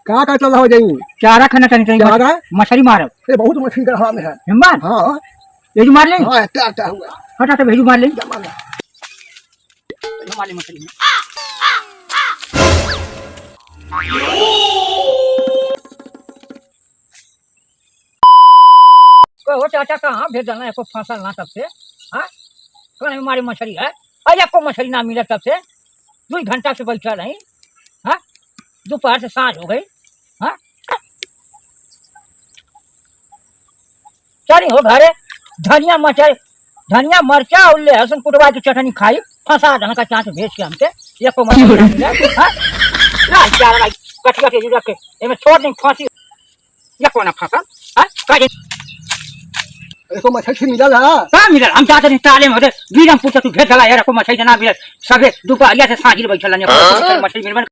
का चल रहा हो जाई चारा खाना चाहिए चारा मछली मारो ये बहुत मछली का हवा में है हिम्मत हां भेजू मार ले हां क्या हुआ हटा तो भेजू मार ले मार ले मछली को चाचा कहाँ भेज देना को फसल ना तब से हाँ कौन हमारी मछली है अरे को मछली ना मिला तब से 2 घंटा से बैठा नहीं हाँ दोपहर से सांझ हो गई हाँ चली हो घरे धनिया मरचा और लहसुन कुटवा की चटनी खाई फंसा ढंग का चाँच भेज के हमसे ये को मछली ना मिला हाँ ला चार कट कट रख के एमे छोड़ नहीं फांसी ये को ना फसल हाँ काजे को मछली मिला था का मिला हम चाहते नहीं ताले में वीरम पूछा तू भेज चला यार को मछली ना मिला सबे दोपहरिया से सांझी बैठल ने मछली मिलबन